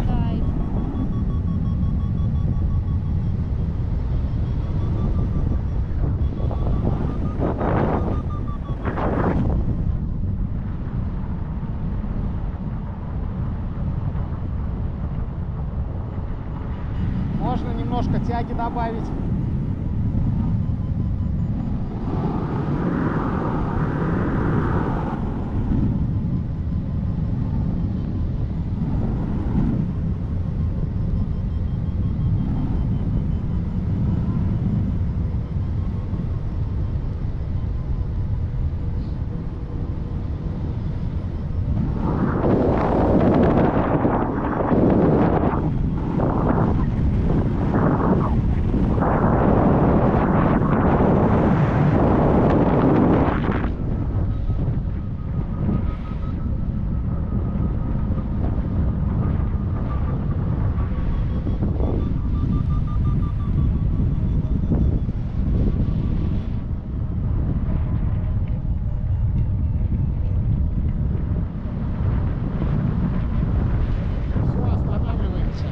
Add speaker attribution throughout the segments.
Speaker 1: да?
Speaker 2: Кайф.
Speaker 1: Можно немножко тяги добавить. Все, останавливаемся.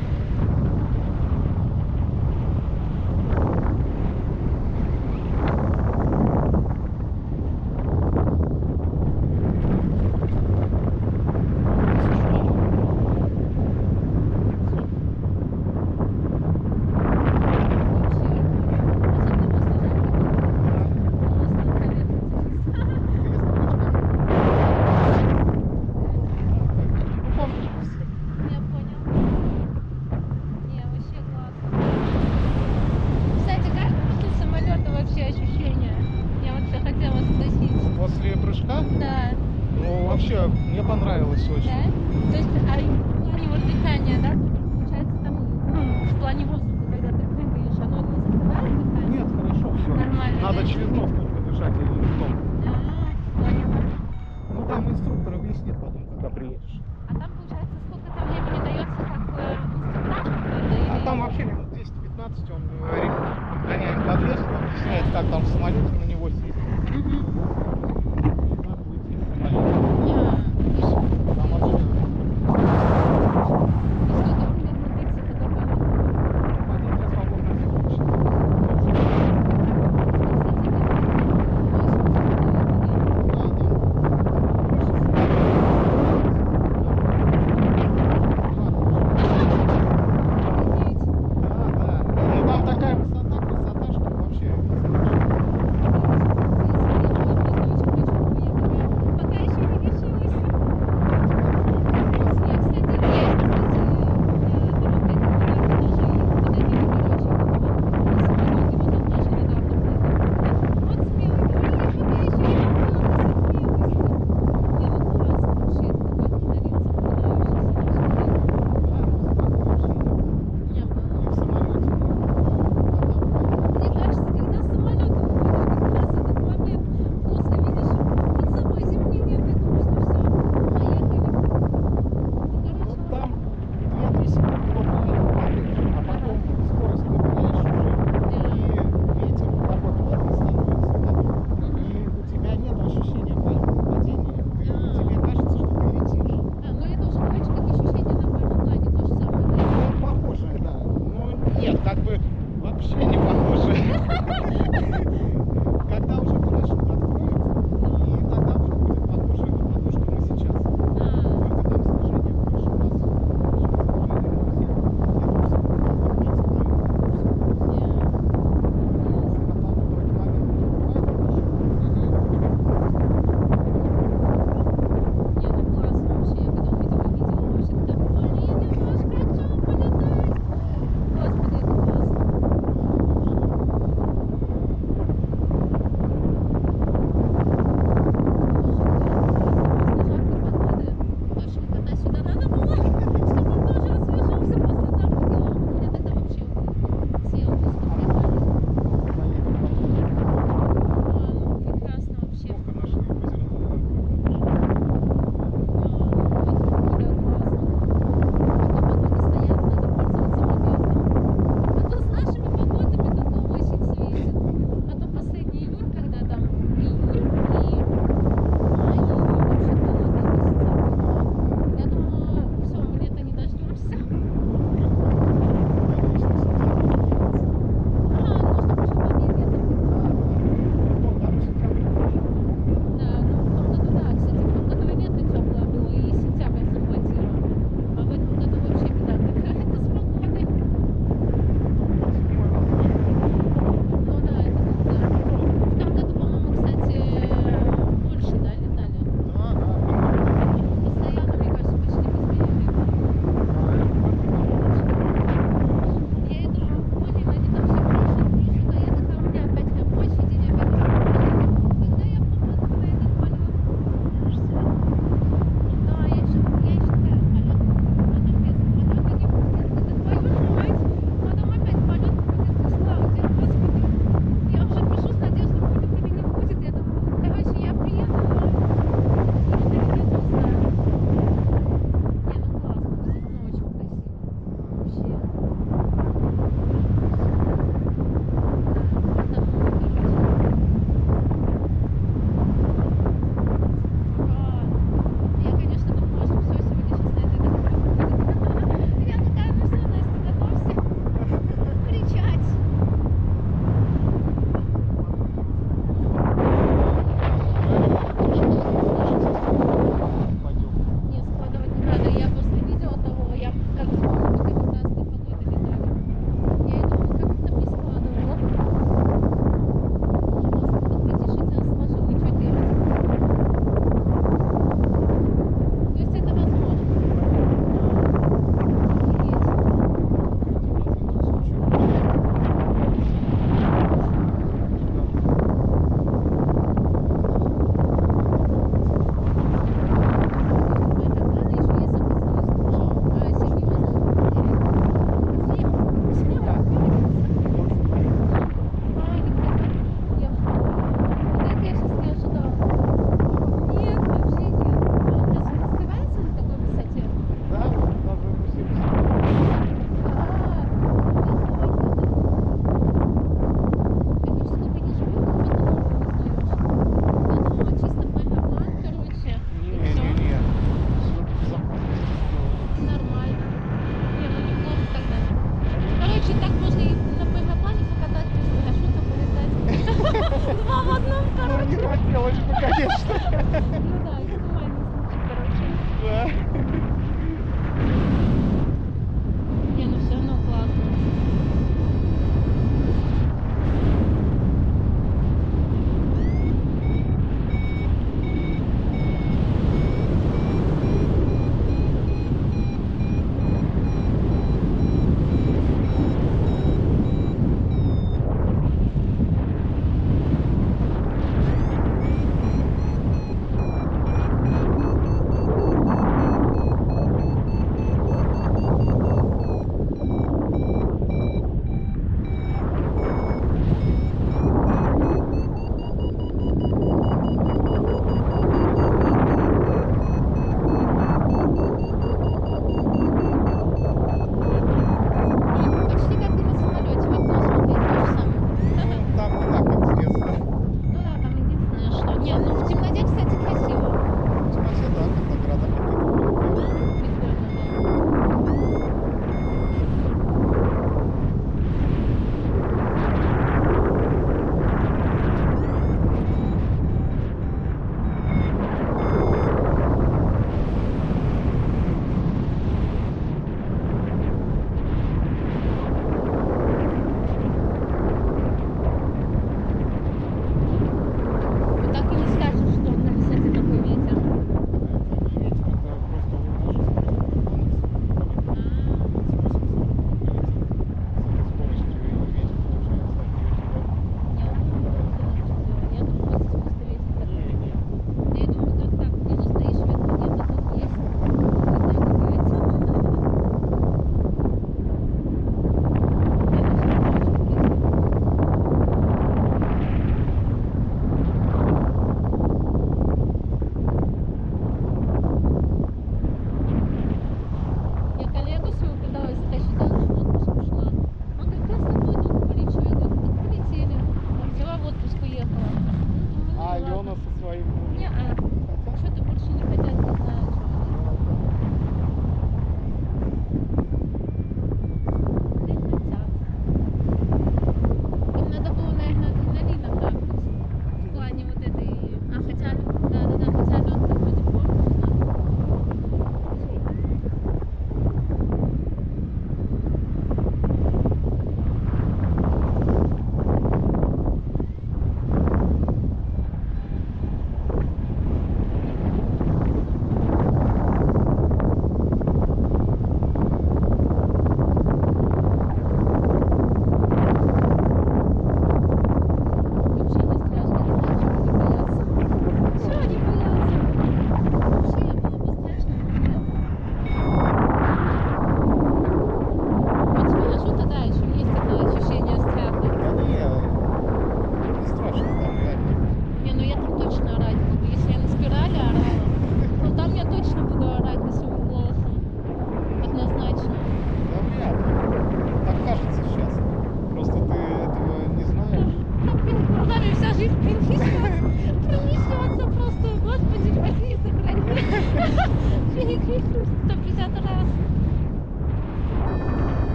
Speaker 2: Я понял. Не, вообще классно. Кстати, как после самолета вообще ощущения? Я вот все хотела спросить.
Speaker 1: После прыжка,
Speaker 2: Да.
Speaker 1: ну вообще мне понравилось очень.
Speaker 2: Да? То есть, а в плане вот дыхания, да, получается там, ну, в плане воздуха, когда ты прыгаешь, оно не закрывает дыхание?
Speaker 1: Нет, хорошо все.
Speaker 2: Нормально,
Speaker 1: Надо
Speaker 2: да?
Speaker 1: через нос только дышать или ртом.
Speaker 2: Поняла.
Speaker 1: Ну там инструктор объяснит потом, когда приедешь.
Speaker 2: А там, получается, сколько там времени дается, как инструктаж какой-то?
Speaker 1: А
Speaker 2: Или...
Speaker 1: там вообще минут 10-15 он подгоняет подвес, объясняет, как там в самолете на него сесть.
Speaker 2: Мгм.
Speaker 1: И как выйти из самолета. Там вообще
Speaker 2: И сколько примерно длится такой полет?
Speaker 1: водителя свободно сидящий. Да, да. Ну там такая высота, красота, что вообще не страшно.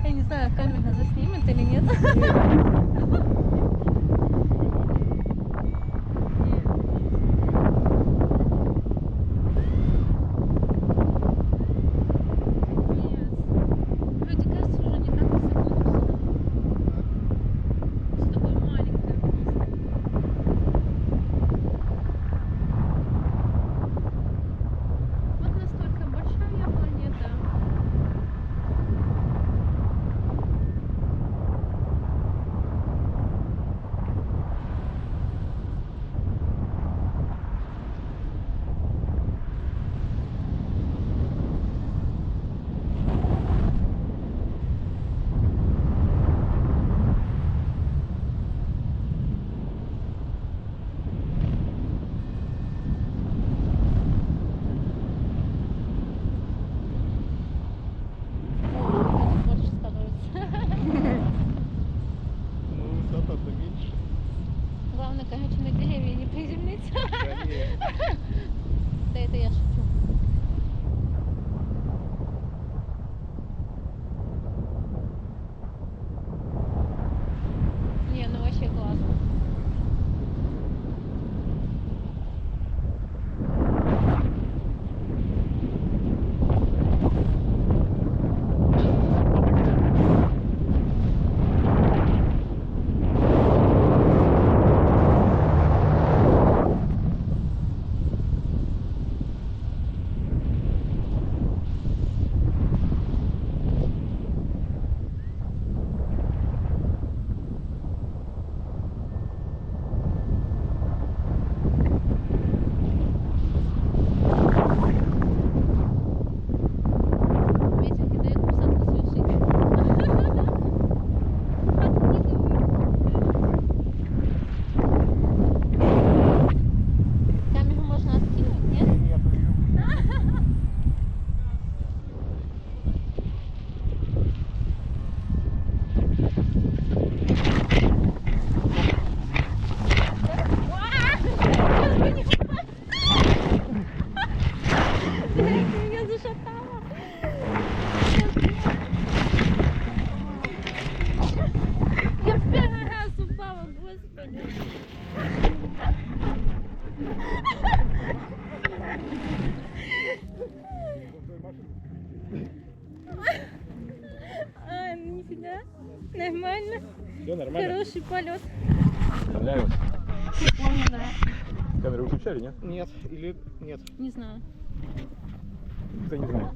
Speaker 2: Я не знаю, камера заснимет или нет. Вроде кажется, уже не так высоко. С такой маленькой. Вот настолько большая планета. Это больше становится.
Speaker 1: Ну, высота-то меньше.
Speaker 2: Главное, короче, на деревья не приземлиться.
Speaker 1: Конечно.
Speaker 2: Да это я шучу. Не, ну вообще классно. Ветер не дает посадку совершить. Камеру можно откинуть, нет?
Speaker 1: Нет,
Speaker 2: Меня зашатало. Я в первый раз упала, господи. А, ну нифига. Нормально.
Speaker 3: Все нормально?
Speaker 2: Хороший полет.
Speaker 3: Понравилось?
Speaker 2: Помню, да.
Speaker 3: Камеру выключали, нет?
Speaker 1: нет, или нет.
Speaker 2: Не знаю.
Speaker 3: Кто не знает.